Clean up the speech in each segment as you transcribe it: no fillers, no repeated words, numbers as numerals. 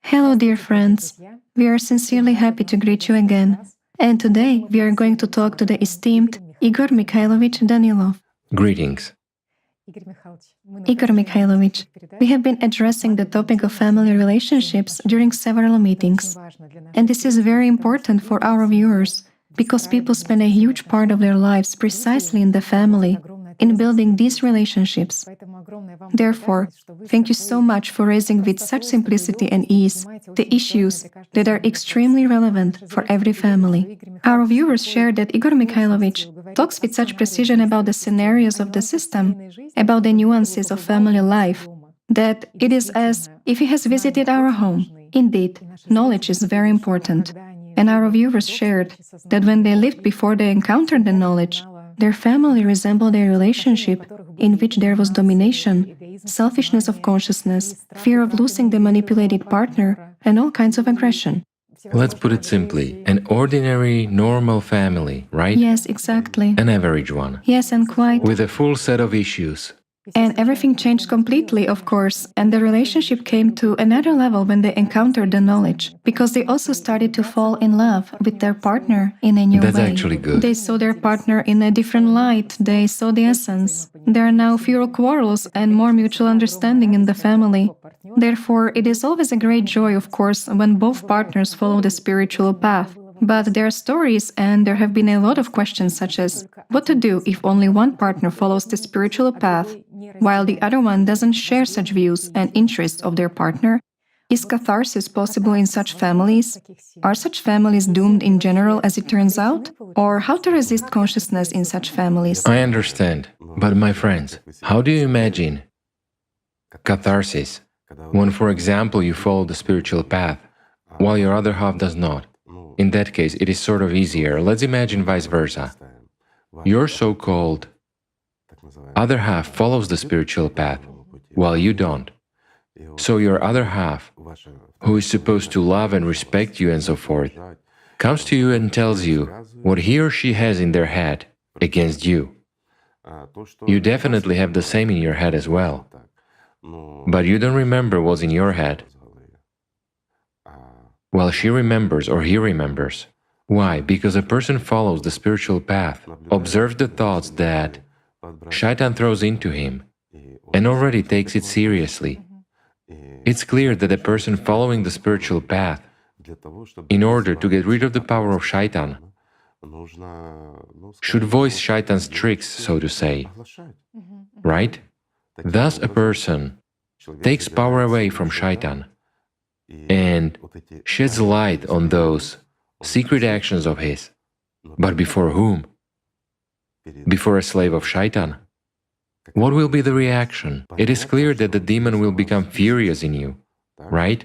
Hello, dear friends. We are sincerely happy to greet you again. And today we are going to talk to the esteemed Igor Mikhailovich Danilov. Greetings. Igor Mikhailovich, we have been addressing the topic of family relationships during several meetings. And this is very important for our viewers, because people spend a huge part of their lives precisely in the family, in building these relationships. Therefore, thank you so much for raising with such simplicity and ease the issues that are extremely relevant for every family. Our viewers share that Igor Mikhailovich talks with such precision about the scenarios of the system, about the nuances of family life, that it is as if he has visited our home. Indeed, knowledge is very important. And our viewers shared that when they lived before they encountered the knowledge, their family resembled a relationship in which there was domination, selfishness of consciousness, fear of losing the manipulated partner, and all kinds of aggression. Let's put it simply, an ordinary, normal family, right? Yes, exactly. An average one. Yes, and quite. With a full set of issues. And everything changed completely, of course, and the relationship came to another level when they encountered the knowledge, because they also started to fall in love with their partner in a new way. That's actually good. They saw their partner in a different light, they saw the essence. There are now fewer quarrels and more mutual understanding in the family. Therefore, it is always a great joy, of course, when both partners follow the spiritual path. But there are stories, and there have been a lot of questions such as, what to do if only one partner follows the spiritual path, while the other one doesn't share such views and interests of their partner? Is catharsis possible in such families? Are such families doomed in general as it turns out? Or how to resist consciousness in such families? I understand, but my friends, how do you imagine catharsis when, for example, you follow the spiritual path, while your other half does not? In that case, it is sort of easier. Let's imagine vice versa. Your so-called other half follows the spiritual path, while you don't. So your other half, who is supposed to love and respect you and so forth, comes to you and tells you what he or she has in their head against you. You definitely have the same in your head as well, but you don't remember what's in your head. Well, she remembers or he remembers. Why? Because a person follows the spiritual path, observes the thoughts that Shaitan throws into him, and already takes it seriously. It's clear that a person following the spiritual path, in order to get rid of the power of Shaitan, should voice Shaitan's tricks, so to say, right? Thus a person takes power away from Shaitan and sheds light on those secret actions of his. But before whom? Before a slave of Shaitan? What will be the reaction? It is clear that the demon will become furious in you, right?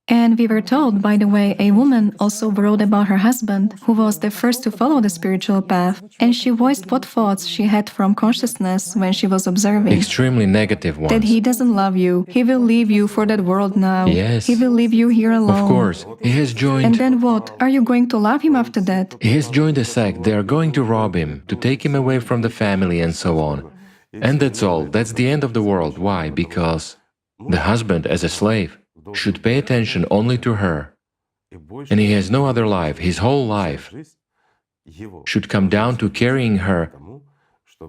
And we were told, by the way, a woman also wrote about her husband, who was the first to follow the spiritual path, and she voiced what thoughts she had from consciousness when she was observing. Extremely negative ones. That he doesn't love you, he will leave you for that world now. Yes. He will leave you here alone. Of course, he has joined... And then what? Are you going to love him after that? He has joined a sect, they are going to rob him, to take him away from the family and so on. And that's all, that's the end of the world. Why? Because the husband, as a slave, should pay attention only to her, and he has no other life. His whole life should come down to carrying her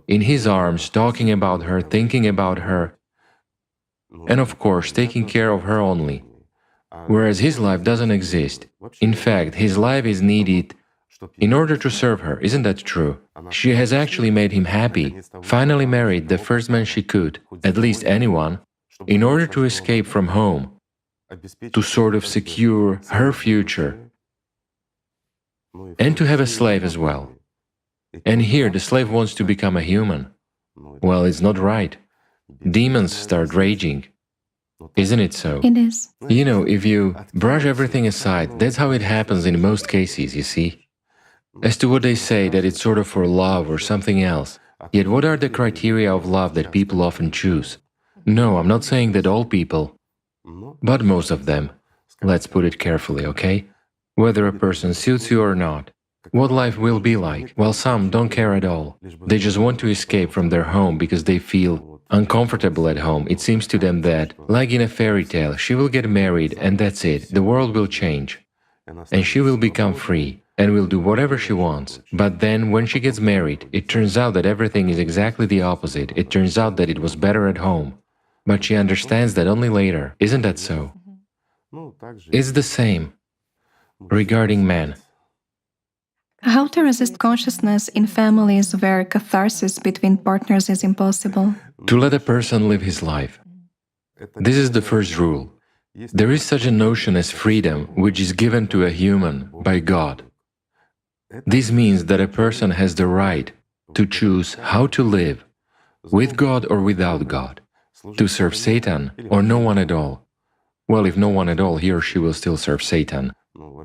in his arms, talking about her, thinking about her, and of course taking care of her only, whereas his life doesn't exist. In fact, his life is needed in order to serve her. Isn't that true? She has actually made him happy, finally married the first man she could, at least anyone, in order to escape from home, to sort of secure her future, and to have a slave as well. And here the slave wants to become a human. Well, it's not right. Demons start raging. Isn't it so? It is. You know, if you brush everything aside, that's how it happens in most cases, you see. As to what they say, that it's sort of for love or something else, yet what are the criteria of love that people often choose? No, I'm not saying that all people, but most of them. Let's put it carefully, okay? Whether a person suits you or not, what life will be like. Well, some don't care at all. They just want to escape from their home because they feel uncomfortable at home. It seems to them that, like in a fairy tale, she will get married and that's it, the world will change. And she will become free and will do whatever she wants. But then, when she gets married, it turns out that everything is exactly the opposite. It turns out that it was better at home. But she understands that only later. Isn't that so? It's the same regarding men. How to resist consciousness in families where catharsis between partners is impossible? To let a person live his life. This is the first rule. There is such a notion as freedom, which is given to a human by God. This means that a person has the right to choose how to live, with God or without God, to serve Satan or no one at all. Well, if no one at all, he or she will still serve Satan.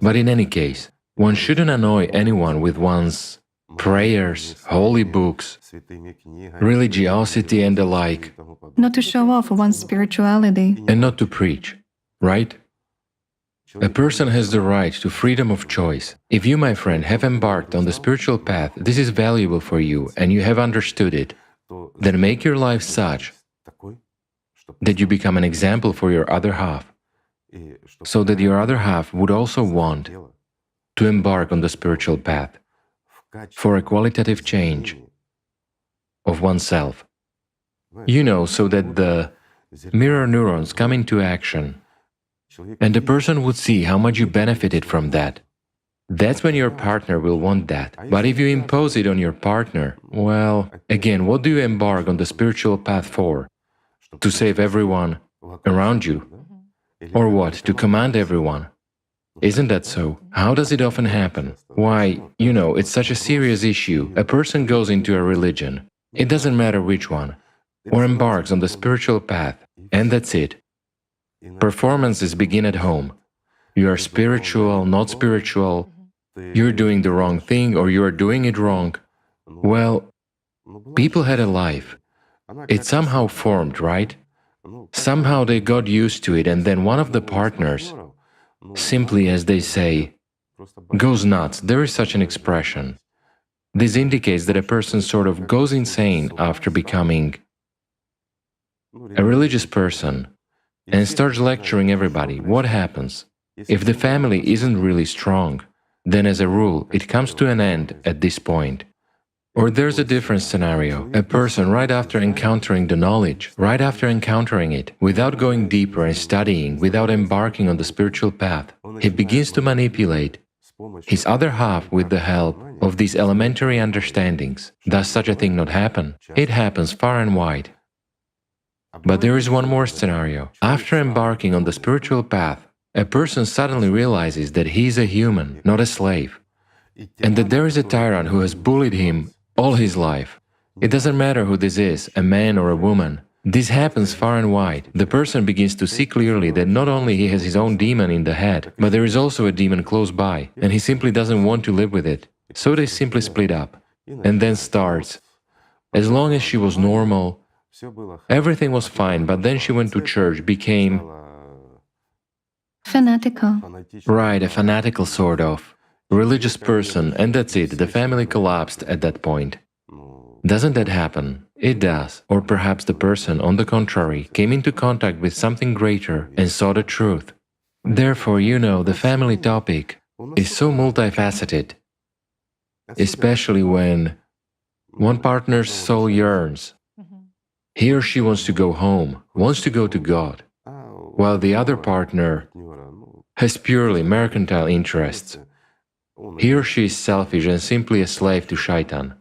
But in any case, one shouldn't annoy anyone with one's prayers, holy books, religiosity and the like, Not to show off one's spirituality. and not to preach, right? A person has the right to freedom of choice. If you, my friend, have embarked on the spiritual path, this is valuable for you and you have understood it, then make your life such that you become an example for your other half, so that your other half would also want to embark on the spiritual path for a qualitative change of oneself. You know, so that the mirror neurons come into action and the person would see how much you benefited from that. That's when your partner will want that. But if you impose it on your partner, well, again, what do you embark on the spiritual path for? To save everyone around you? Or what? To command everyone? Isn't that so? How does it often happen? Why, you know, it's such a serious issue. A person goes into a religion, it doesn't matter which one, or embarks on the spiritual path, and that's it. Performances begin at home. You are spiritual, not spiritual, you're doing the wrong thing or you are doing it wrong. Well, people had a life. It somehow formed, right? Somehow they got used to it and then one of the partners, simply as they say, goes nuts. There is such an expression. This indicates that a person sort of goes insane after becoming a religious person and starts lecturing everybody. What happens? If the family isn't really strong, then as a rule, it comes to an end at this point. Or there's a different scenario. A person, right after encountering the knowledge, right after encountering it, without going deeper and studying, without embarking on the spiritual path, he begins to manipulate his other half with the help of these elementary understandings. Does such a thing not happen? It happens far and wide. But there is one more scenario. After embarking on the spiritual path, a person suddenly realizes that he is a human, not a slave, and that there is a tyrant who has bullied him all his life. It doesn't matter who this is, a man or a woman. This happens far and wide. The person begins to see clearly that not only he has his own demon in the head, but there is also a demon close by, and he simply doesn't want to live with it. So they simply split up, and then starts. As long as she was normal, everything was fine, but then she went to church, became Fanatical. right, a fanatical sort of religious person, and that's it, the family collapsed at that point. Doesn't that happen? It does. Or perhaps the person, on the contrary, came into contact with something greater and saw the truth. Therefore, you know, the family topic is so multifaceted, especially when one partner's soul yearns. He or she wants to go home, wants to go to God, while the other partner has purely mercantile interests. He or she is selfish and simply a slave to Shaitan.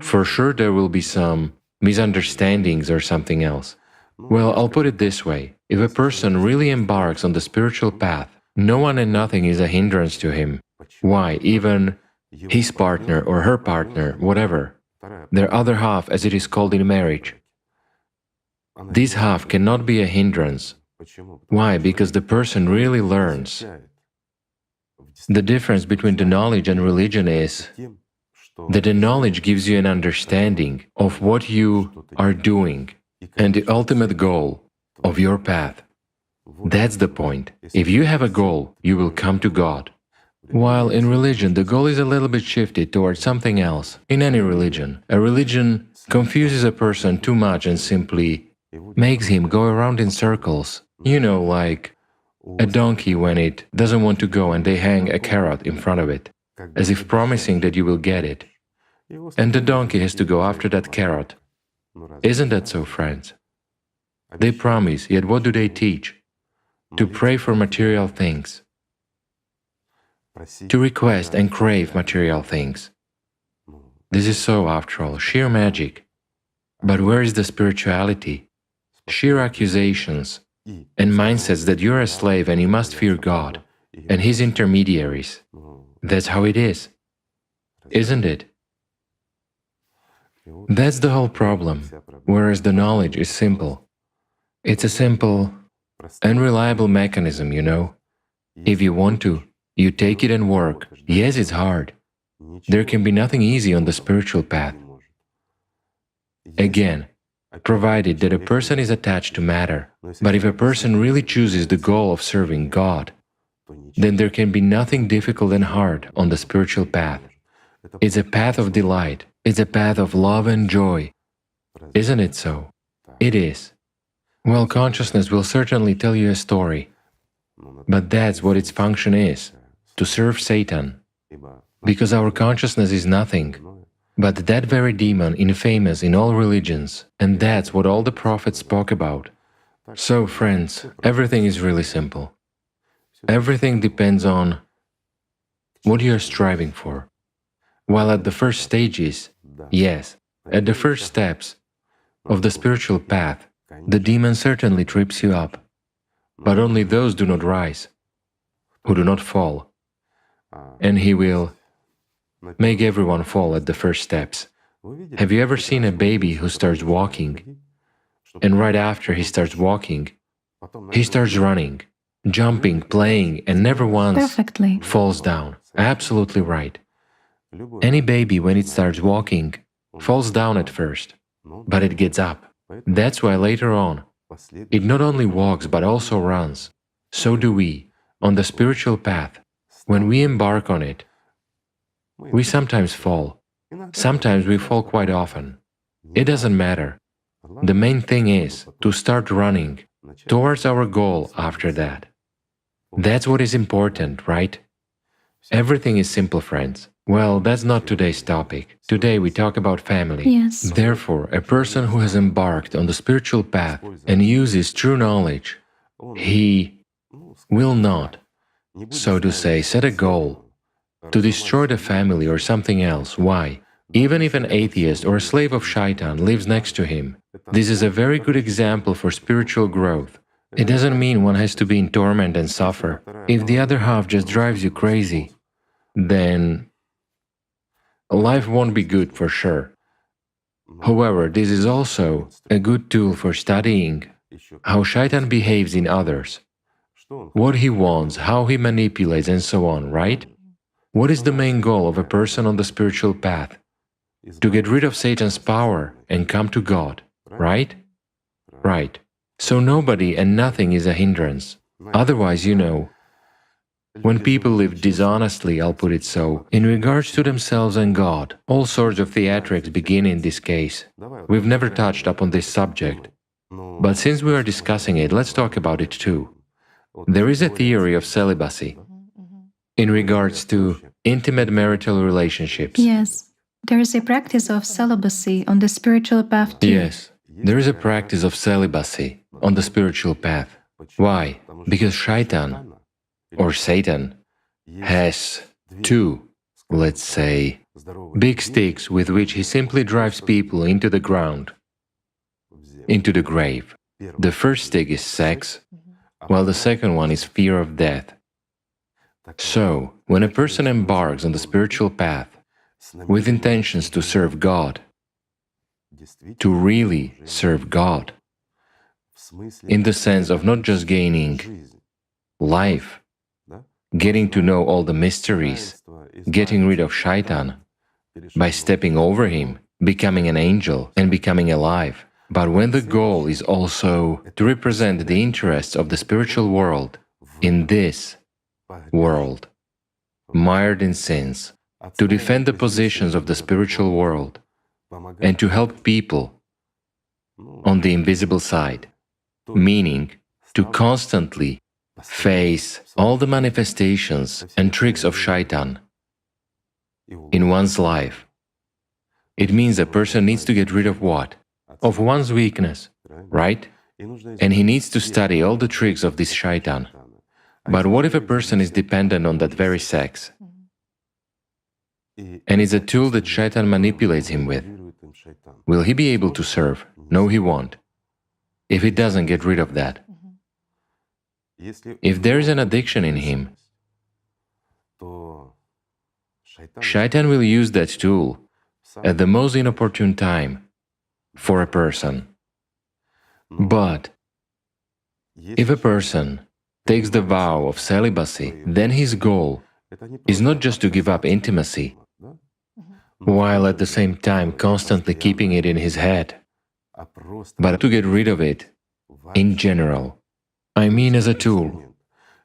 For sure there will be some misunderstandings or something else. Well, I'll put it this way. If a person really embarks on the spiritual path, no one and nothing is a hindrance to him. Why? Even his partner or her partner, whatever, their other half, as it is called in marriage. This half cannot be a hindrance. Why? Because the person really learns. The difference between the knowledge and religion is that the knowledge gives you an understanding of what you are doing and the ultimate goal of your path. That's the point. If you have a goal, you will come to God. While in religion, the goal is a little bit shifted towards something else. In any religion, a religion confuses a person too much and simply makes him go around in circles. You know, like a donkey when it doesn't want to go and they hang a carrot in front of it, as if promising that you will get it. And the donkey has to go after that carrot. Isn't that so, friends? They promise, yet what do they teach? To pray for material things, to request and crave material things. This is so, after all, sheer magic. But where is the spirituality? Sheer accusations and mindsets that you're a slave and you must fear God and His intermediaries. That's how it is, isn't it? That's the whole problem, whereas the knowledge is simple. It's a simple and reliable mechanism, you know. If you want to, you take it and work. Yes, it's hard. There can be nothing easy on the spiritual path. Again, provided that a person is attached to matter. But if a person really chooses the goal of serving God, then there can be nothing difficult and hard on the spiritual path. It's a path of delight. It's a path of love and joy. Isn't it so? It is. Well, consciousness will certainly tell you a story. But that's what its function is, to serve Satan. Because our consciousness is nothing but that very demon infamous in all religions, and that's what all the prophets spoke about. So, friends, everything is really simple. Everything depends on what you are striving for. While at the first stages, yes, at the first steps of the spiritual path, the demon certainly trips you up. But only those do not rise, who do not fall. And he will make everyone fall at the first steps. Have you ever seen a baby who starts walking, and right after he starts walking, he starts running, jumping, playing, and never once falls down? Absolutely right. Any baby, when it starts walking, falls down at first, but it gets up. That's why later on, it not only walks but also runs. So do we, on the spiritual path. When we embark on it, we sometimes fall. Sometimes we fall quite often. It doesn't matter. The main thing is to start running towards our goal after that. That's what is important, right? Everything is simple, friends. Well, that's not today's topic. Today we talk about family. Yes. Therefore, a person who has embarked on the spiritual path and uses true knowledge, he will not, so to say, set a goal to destroy the family or something else. Why? Even if an atheist or a slave of shaitan lives next to him, this is a very good example for spiritual growth. It doesn't mean one has to be in torment and suffer. If the other half just drives you crazy, then life won't be good for sure. However, this is also a good tool for studying how shaitan behaves in others, what he wants, how he manipulates, and so on, right? What is the main goal of a person on the spiritual path? To get rid of Satan's power and come to God, right? Right. So nobody and nothing is a hindrance. Otherwise, you know, when people live dishonestly, I'll put it so, in regards to themselves and God, all sorts of theatrics begin in this case. We've never touched upon this subject, but since we are discussing it, let's talk about it too. There is a theory of celibacy in regards to intimate marital relationships. Yes, there is a practice of celibacy on the spiritual path too. Yes, there is a practice of celibacy on the spiritual path. Why? Because shaitan, or Satan, has two, let's say, big sticks with which he simply drives people into the ground, into the grave. The first stick is sex, while the second one is fear of death. So, when a person embarks on the spiritual path with intentions to serve God, to really serve God, in the sense of not just gaining life, getting to know all the mysteries, getting rid of shaitan, by stepping over him, becoming an angel and becoming alive. But when the goal is also to represent the interests of the spiritual world in this world, mired in sins, to defend the positions of the spiritual world, and to help people on the invisible side, meaning to constantly face all the manifestations and tricks of shaitan in one's life. It means a person needs to get rid of what? Of one's weakness, right? And he needs to study all the tricks of this shaitan. But what if a person is dependent on that very sex? And is a tool that shaitan manipulates him with? Will he be able to serve? No, he won't. If he doesn't get rid of that. If there is an addiction in him, shaitan will use that tool at the most inopportune time for a person. But if a person takes the vow of celibacy, then his goal is not just to give up intimacy, while at the same time constantly keeping it in his head, but to get rid of it in general. I mean as a tool.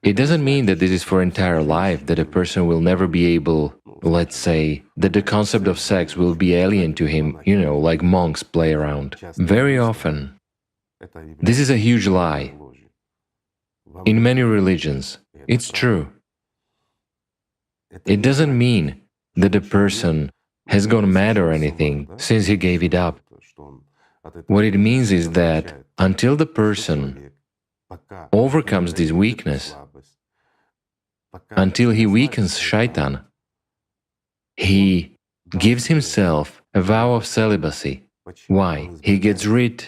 It doesn't mean that this is for entire life, that a person will never be able, let's say, that the concept of sex will be alien to him, like monks play around. Very often, this is a huge lie. In many religions, it's true. It doesn't mean that a person has gone mad or anything since he gave it up. What it means is that until the person overcomes this weakness, until he weakens shaitan, he gives himself a vow of celibacy. Why? He gets rid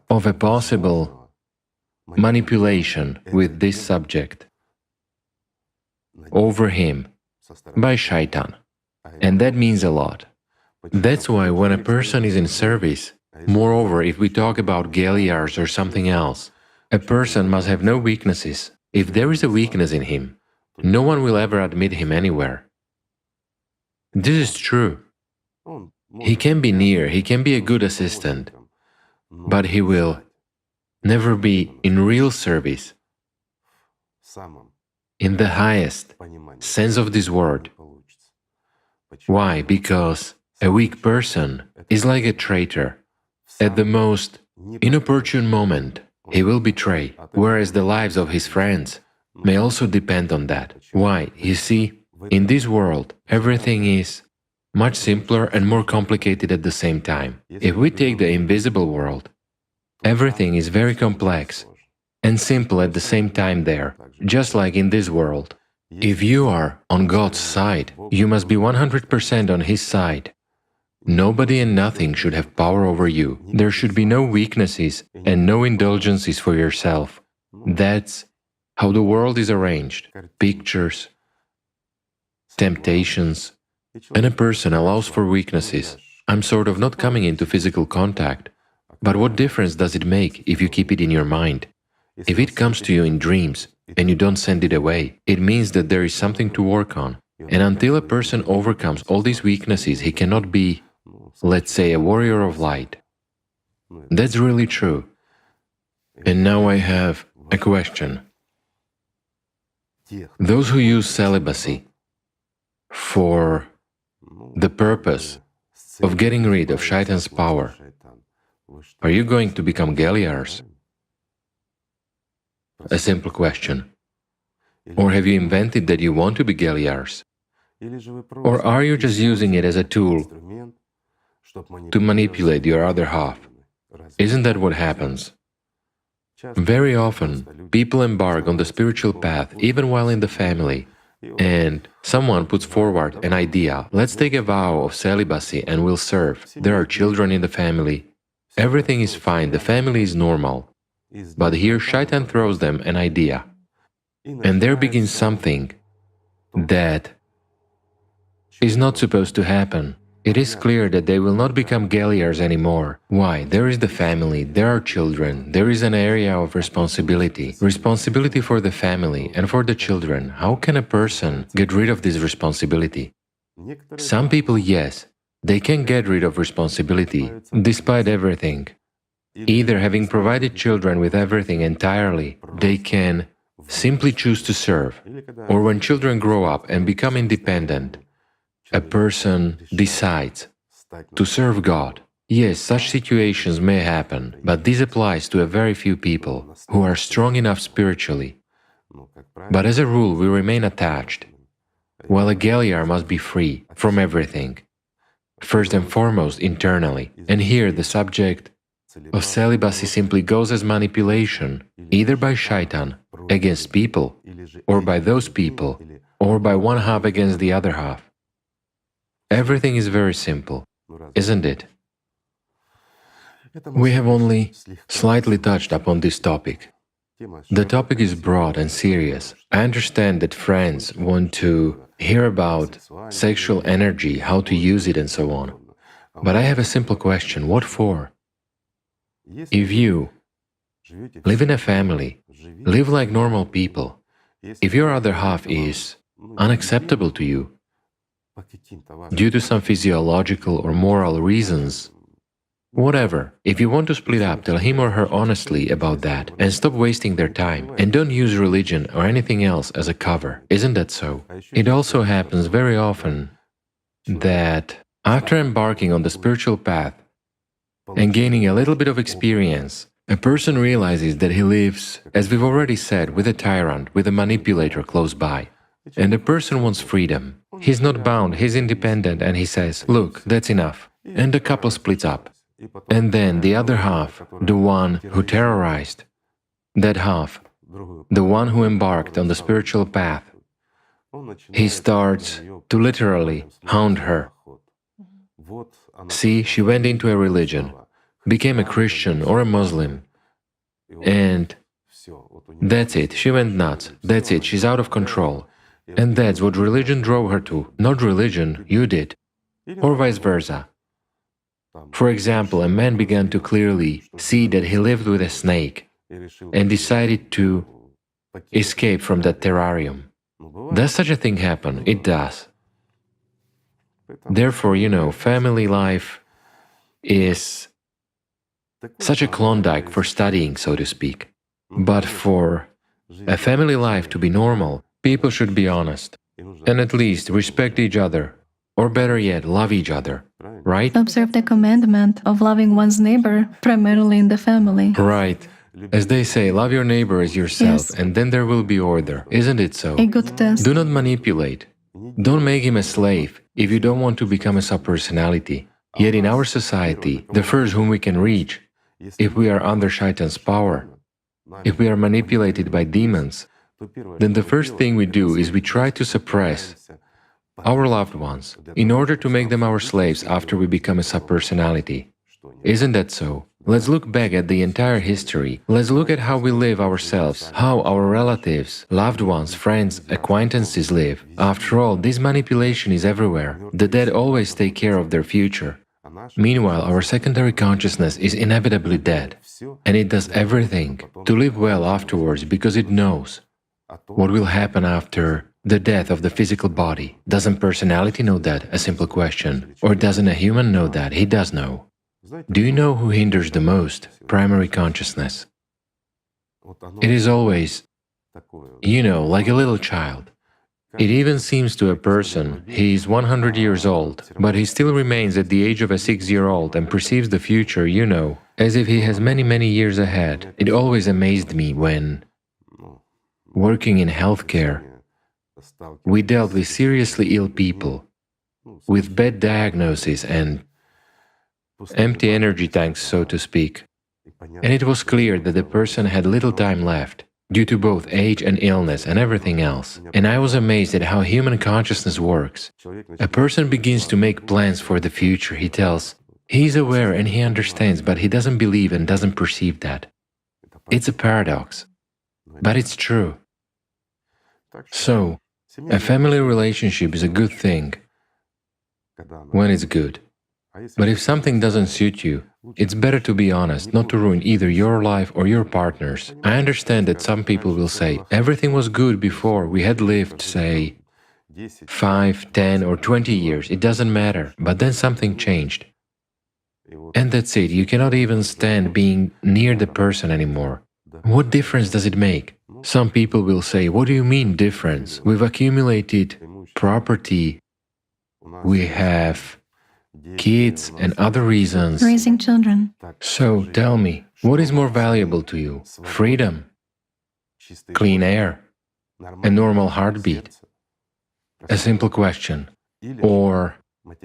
of a possible manipulation with this subject over him by shaitan. And that means a lot. That's why when a person is in service, moreover, if we talk about Galiars or something else, a person must have no weaknesses. If there is a weakness in him, no one will ever admit him anywhere. This is true. He can be near, he can be a good assistant, but he will never be in real service, in the highest sense of this word. Why? Because a weak person is like a traitor. At the most inopportune moment, he will betray, whereas the lives of his friends may also depend on that. Why? You see, in this world, everything is much simpler and more complicated at the same time. If we take the invisible world, everything is very complex and simple at the same time there, just like in this world. If you are on God's side, you must be 100% on His side. Nobody and nothing should have power over you. There should be no weaknesses and no indulgences for yourself. That's how the world is arranged. Pictures, temptations, and a person allows for weaknesses. I'm sort of not coming into physical contact, but what difference does it make if you keep it in your mind? If it comes to you in dreams and you don't send it away, it means that there is something to work on. And until a person overcomes all these weaknesses, he cannot be, let's say, a warrior of light. That's really true. And now I have a question. Those who use celibacy for the purpose of getting rid of shaitan's power, are you going to become Galiars? A simple question. Or have you invented that you want to be Galiars? Or are you just using it as a tool to manipulate your other half? Isn't that what happens? Very often, people embark on the spiritual path even while in the family, and someone puts forward an idea, let's take a vow of celibacy and we'll serve. There are children in the family, everything is fine, the family is normal. But here shaitan throws them an idea, and there begins something that is not supposed to happen. It is clear that they will not become Galiars anymore. Why? There is the family, there are children, there is an area of responsibility. Responsibility for the family and for the children. How can a person get rid of this responsibility? Some people, yes, they can get rid of responsibility despite everything. Either having provided children with everything entirely, they can simply choose to serve, or when children grow up and become independent, a person decides to serve God. Yes, such situations may happen, but this applies to a very few people who are strong enough spiritually. But as a rule, we remain attached, while a Galiar must be free from everything, first and foremost internally. And here the subject of celibacy simply goes as manipulation, either by shaitan against people, or by those people, or by one half against the other half. Everything is very simple, isn't it? We have only slightly touched upon this topic. The topic is broad and serious. I understand that friends want to hear about sexual energy, how to use it and so on. But I have a simple question, what for? If you live in a family, live like normal people, if your other half is unacceptable to you, due to some physiological or moral reasons, whatever, if you want to split up, tell him or her honestly about that and stop wasting their time. And don't use religion or anything else as a cover. Isn't that so? It also happens very often that after embarking on the spiritual path and gaining a little bit of experience, a person realizes that he lives, as we've already said, with a tyrant, with a manipulator close by. And the person wants freedom. He's not bound, he's independent, and he says, look, that's enough. And the couple splits up. And then the other half, the one who terrorized, that half, the one who embarked on the spiritual path, he starts to literally hound her. See, she went into a religion, became a Christian or a Muslim, and that's it, she went nuts, that's it, she's out of control. And that's what religion drove her to, not religion, you did, or vice versa. For example, a man began to clearly see that he lived with a snake and decided to escape from that terrarium. Does such a thing happen? It does. Therefore, family life is such a Klondike for studying, so to speak. But for a family life to be normal, people should be honest and at least respect each other, or better yet, love each other, right? Observe the commandment of loving one's neighbor, primarily in the family. Right. As they say, love your neighbor as yourself, Yes. and then there will be order. Isn't it so? A good test. Do not manipulate. Don't make him a slave if you don't want to become a subpersonality. Yet in our society, the first whom we can reach, if we are under shaitan's power, if we are manipulated by demons, then the first thing we do is we try to suppress our loved ones in order to make them our slaves after we become a subpersonality. Isn't that so? Let's look back at the entire history. Let's look at how we live ourselves, how our relatives, loved ones, friends, acquaintances live. After all, this manipulation is everywhere. The dead always take care of their future. Meanwhile, our secondary consciousness is inevitably dead, and it does everything to live well afterwards because it knows what will happen after the death of the physical body. Doesn't personality know that? A simple question. Or doesn't a human know that? He does know. Do you know who hinders the most? Primary consciousness. It is always, like a little child. It even seems to a person he is 100 years old, but he still remains at the age of a 6-year-old and perceives the future, as if he has many, many years ahead. It always amazed me when, working in healthcare, we dealt with seriously ill people, with bad diagnoses and empty energy tanks, so to speak. And it was clear that the person had little time left, due to both age and illness and everything else. And I was amazed at how human consciousness works. A person begins to make plans for the future, he tells. He's aware and he understands, but he doesn't believe and doesn't perceive that. It's a paradox, but it's true. So, a family relationship is a good thing when it's good. But if something doesn't suit you, it's better to be honest, not to ruin either your life or your partner's. I understand that some people will say, everything was good before, we had lived, say, 5, 10 or 20 years, it doesn't matter, but then something changed. And that's it, you cannot even stand being near the person anymore. What difference does it make? Some people will say, what do you mean difference? We've accumulated property, we have kids and other reasons. Raising children. So tell me, what is more valuable to you? Freedom, clean air, a normal heartbeat? A simple question. Or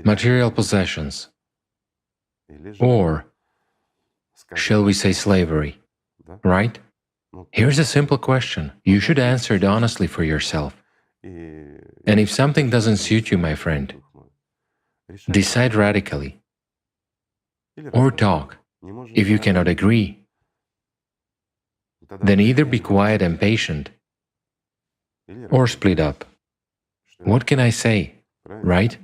material possessions? Or, shall we say, slavery? Right? Here's a simple question. You should answer it honestly for yourself. And if something doesn't suit you, my friend, decide radically. Or talk. If you cannot agree, then either be quiet and patient, or split up. What can I say, right?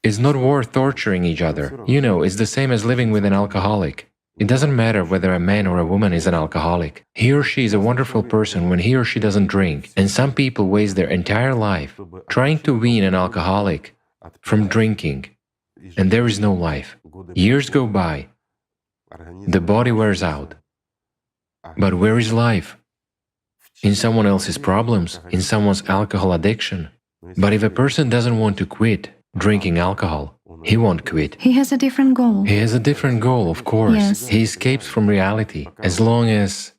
It's not worth torturing each other. You know, it's the same as living with an alcoholic. It doesn't matter whether a man or a woman is an alcoholic. He or she is a wonderful person when he or she doesn't drink, and some people waste their entire life trying to wean an alcoholic from drinking, and there is no life. Years go by, the body wears out. But where is life? In someone else's problems, in someone's alcohol addiction. But if a person doesn't want to quit drinking alcohol, he won't quit. He has a different goal. He has a different goal, of course. Yes. He escapes from reality. As long as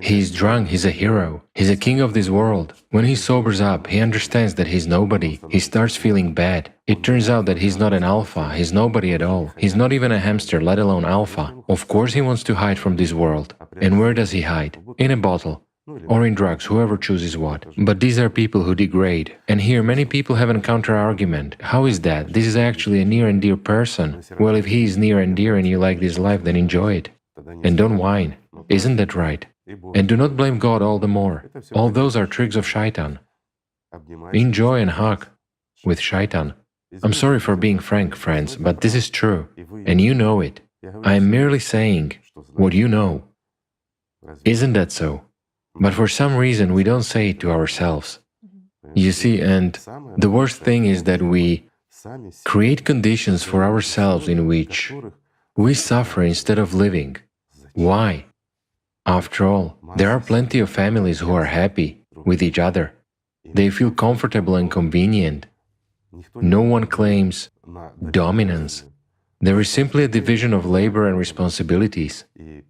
he's drunk, he's a hero. He's a king of this world. When he sobers up, he understands that he's nobody. He starts feeling bad. It turns out that he's not an alpha. He's nobody at all. He's not even a hamster, let alone alpha. Of course he wants to hide from this world. And where does he hide? In a bottle. Or in drugs, whoever chooses what. But these are people who degrade. And here many people have a counter-argument. How is that? This is actually a near and dear person. Well, if he is near and dear and you like this life, then enjoy it. And don't whine. Isn't that right? And do not blame God all the more. All those are tricks of Shaitan. Enjoy and hug with Shaitan. I'm sorry for being frank, friends, but this is true. And you know it. I am merely saying what you know. Isn't that so? But for some reason, we don't say it to ourselves. You see, and the worst thing is that we create conditions for ourselves in which we suffer instead of living. Why? After all, there are plenty of families who are happy with each other. They feel comfortable and convenient. No one claims dominance. There is simply a division of labor and responsibilities.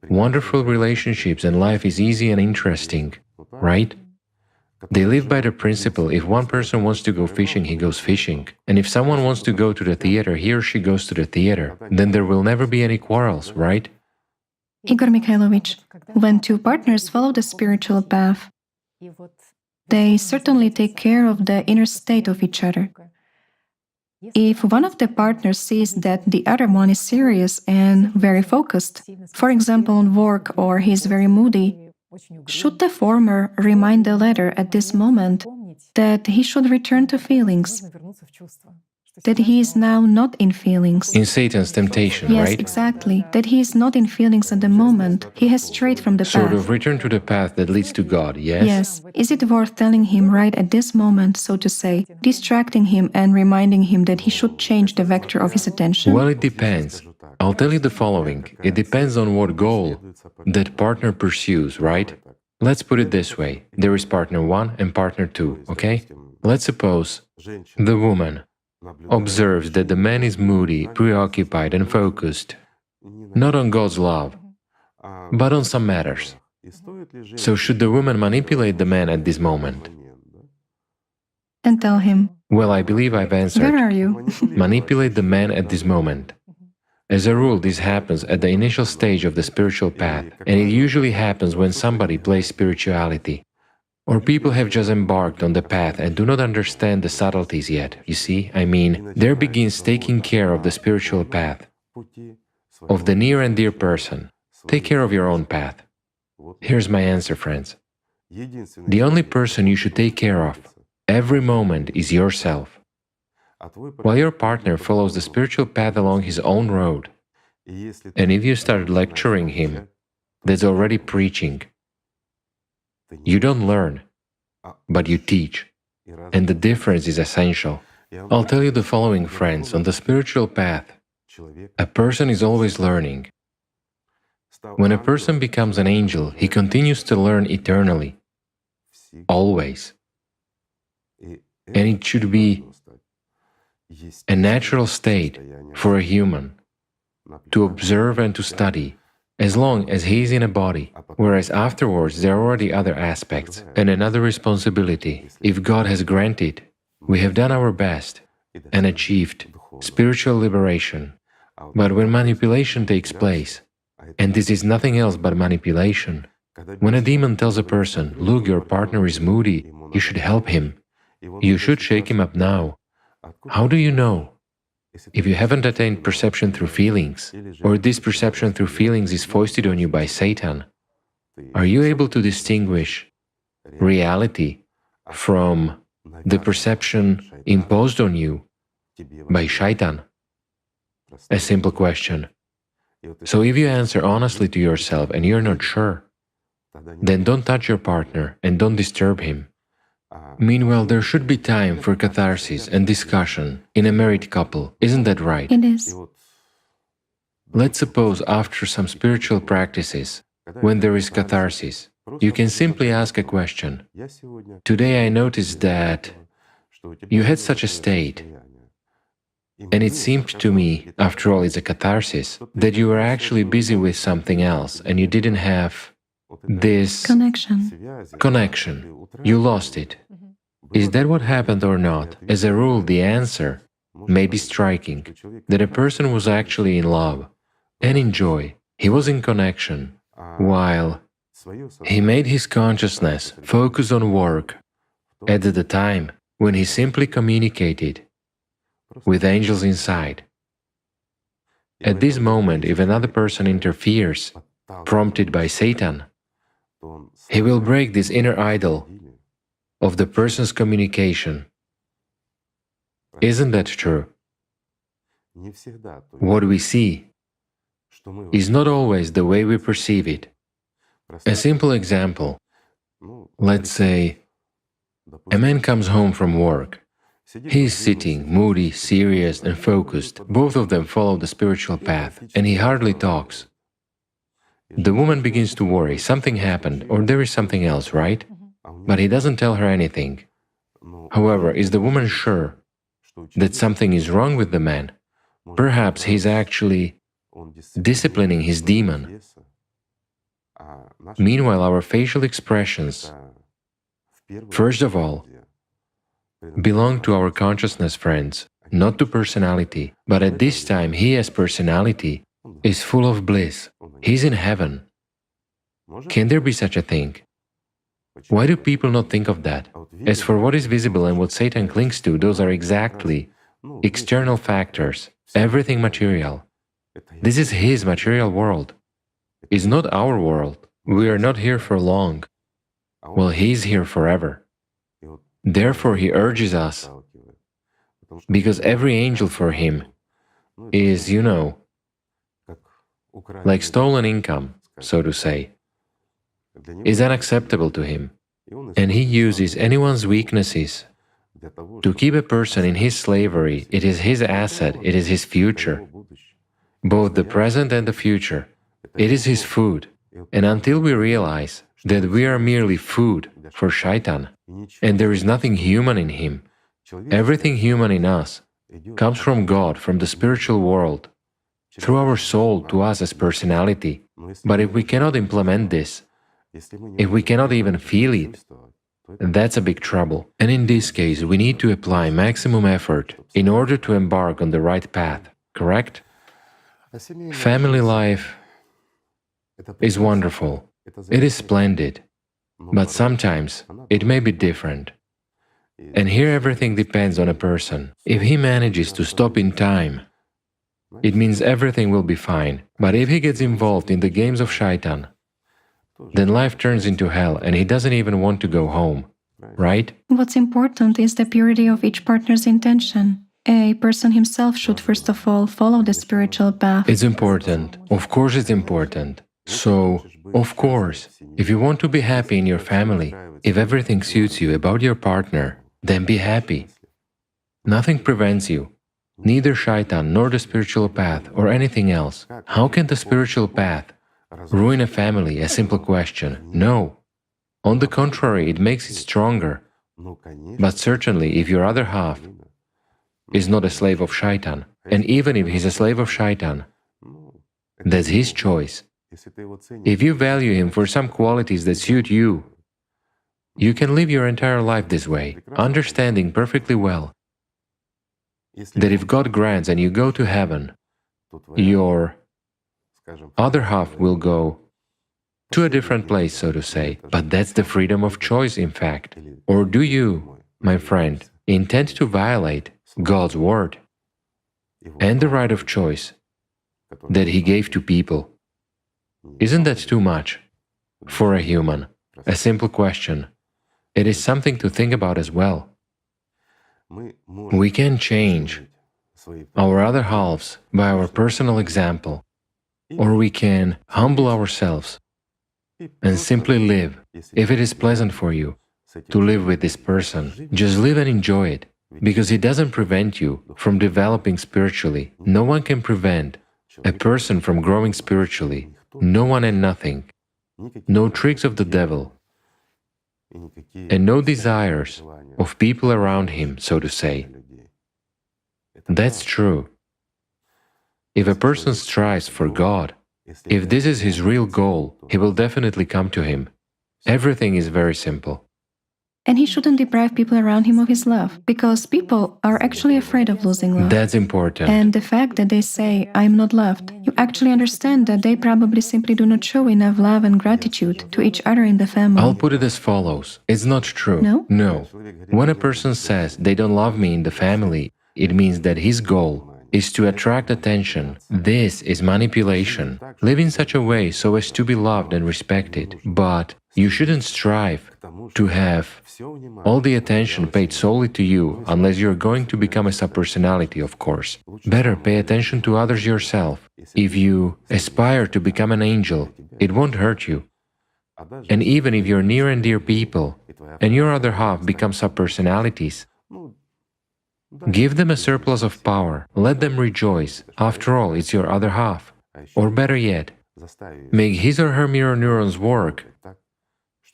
Wonderful relationships and life is easy and interesting, right? They live by the principle, if one person wants to go fishing, he goes fishing. And if someone wants to go to the theater, he or she goes to the theater. Then there will never be any quarrels, right? Igor Mikhailovich, when two partners follow the spiritual path, they certainly take care of the inner state of each other. If one of the partners sees that the other one is serious and very focused, for example on work, or he is very moody, should the former remind the latter at this moment that he should return to feelings, that he is now not in feelings? In Satan's temptation, Yes, right? exactly. That he is not in feelings at the moment. He has strayed from the Sort path. of return to the path that leads to God, yes? Yes. Is it worth telling him right at this moment, so to say, distracting him and reminding him that he should change the vector of his attention? Well, it depends. I'll tell you the following. It depends on what goal that partner pursues, right? Let's put it this way. There is partner 1 and partner 2, okay? Let's suppose the woman observes that the man is moody, preoccupied and focused, not on God's love, but on some matters. So should the woman manipulate the man at this moment? And tell him, Well, I believe I've answered. where are you? Manipulate the man at this moment. As a rule, this happens at the initial stage of the spiritual path, and it usually happens when somebody plays spirituality. Or people have just embarked on the path and do not understand the subtleties yet, you see? I mean, there begins taking care of the spiritual path, of the near and dear person. Take care of your own path. Here's my answer, friends. The only person you should take care of every moment is yourself. While your partner follows the spiritual path along his own road, and if you start lecturing him, that's already preaching. You don't learn, but you teach, and the difference is essential. I'll tell you the following, friends. On the spiritual path, a person is always learning. When a person becomes an angel, he continues to learn eternally. always. And it should be a natural state for a human to observe and to study, as long as he is in a body, whereas afterwards there are already other aspects and another responsibility. If God has granted, we have done our best and achieved spiritual liberation. But when manipulation takes place, and this is nothing else but manipulation, when a demon tells a person, look, your partner is moody, you should help him, you should shake him up now. How do you know? If you haven't attained perception through feelings, or this perception through feelings is foisted on you by Satan, are you able to distinguish reality from the perception imposed on you by Shaitan? A simple question. So if you answer honestly to yourself and you're not sure, then don't touch your partner and don't disturb him. Meanwhile, there should be time for catharsis and discussion in a married couple, isn't that right? It is. Let's suppose after some spiritual practices, when there is catharsis, you can simply ask a question. Today I noticed that you had such a state, and it seemed to me, after all it's a catharsis, that you were actually busy with something else and you didn't have this connection. You lost it. Is that what happened or not? As a rule, the answer may be striking, that a person was actually in love and in joy. He was in connection, while he made his consciousness focus on work at the time when he simply communicated with angels inside. At this moment, if another person interferes, prompted by Satan, he will break this inner idol of the person's communication. Isn't that true? What we see is not always the way we perceive it. A simple example. Let's say a man comes home from work. He is sitting, moody, serious and focused. Both of them follow the spiritual path, and he hardly talks. The woman begins to worry, something happened, or there is something else, right? But he doesn't tell her anything. However, is the woman sure that something is wrong with the man? Perhaps he's actually disciplining his demon. Meanwhile, our facial expressions, first of all, belong to our consciousness, friends, not to personality. But at this time, he as personality is full of bliss. He's in heaven. Can there be such a thing? Why do people not think of that? As for what is visible and what Satan clings to, those are exactly external factors, everything material. This is his material world. It's not our world. We are not here for long. Well, he's here forever. Therefore, he urges us, because every angel for him is, like stolen income, so to say, is unacceptable to him. And he uses anyone's weaknesses to keep a person in his slavery. It is his asset, it is his future, both the present and the future. It is his food. And until we realize that we are merely food for Shaitan, and there is nothing human in him, everything human in us comes from God, from the spiritual world, through our soul to us as personality. But if we cannot implement this, if we cannot even feel it, that's a big trouble. And in this case, we need to apply maximum effort in order to embark on the right path, correct? Family life is wonderful. It is splendid. But sometimes it may be different. And here everything depends on a person. If he manages to stop in time, it means everything will be fine. But if he gets involved in the games of Shaitan, then life turns into hell and he doesn't even want to go home, right? What's important is the purity of each partner's intention. A person himself should first of all follow the spiritual path. It's important. Of course it's important. So, of course, if you want to be happy in your family, if everything suits you about your partner, then be happy. Nothing prevents you, neither Shaitan nor the spiritual path or anything else. How can the spiritual path ruin a family? A simple question. No. On the contrary, it makes it stronger. But certainly, if your other half is not a slave of Shaitan, and even if he's a slave of Shaitan, that's his choice. If you value him for some qualities that suit you, you can live your entire life this way, understanding perfectly well that if God grants and you go to heaven, your other half will go to a different place, so to say. But that's the freedom of choice, in fact. Or do you, my friend, intend to violate God's word and the right of choice that He gave to people? Isn't that too much for a human? A simple question. It is something to think about as well. We can change our other halves by our personal example, or we can humble ourselves and simply live. If it is pleasant for you to live with this person, just live and enjoy it, because it doesn't prevent you from developing spiritually. No one can prevent a person from growing spiritually. No one and nothing. No tricks of the devil, and no desires of people around him, so to say. That's true. If a person strives for God, if this is his real goal, he will definitely come to Him. Everything is very simple. And he shouldn't deprive people around him of his love, because people are actually afraid of losing love. That's important. And the fact that they say, "I'm not loved," you actually understand that they probably simply do not show enough love and gratitude to each other in the family. I'll put it as follows. It's not true. No? No. When a person says they don't love me in the family, it means that his goal is to attract attention. This is manipulation. Live in such a way so as to be loved and respected. But you shouldn't strive to have all the attention paid solely to you unless you're going to become a subpersonality, of course. Better pay attention to others yourself. If you aspire to become an angel, it won't hurt you. And even if you're near and dear people and your other half become subpersonalities, give them a surplus of power, let them rejoice. After all, it's your other half. Or better yet, make his or her mirror neurons work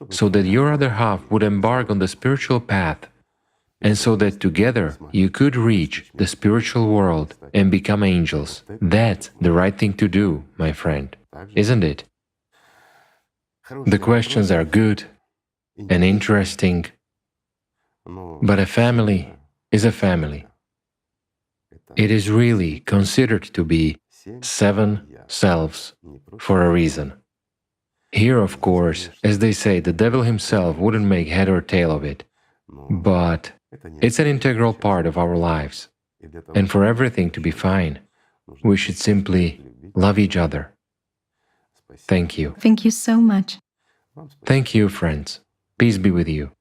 so that your other half would embark on the spiritual path, and so that together you could reach the spiritual world and become angels. That's the right thing to do, my friend, isn't it? The questions are good and interesting, but a family is a family. It is really considered to be 7 selves for a reason. Here, of course, as they say, the devil himself wouldn't make head or tail of it, but it's an integral part of our lives. And for everything to be fine, we should simply love each other. Thank you. Thank you so much. Thank you, friends. Peace be with you.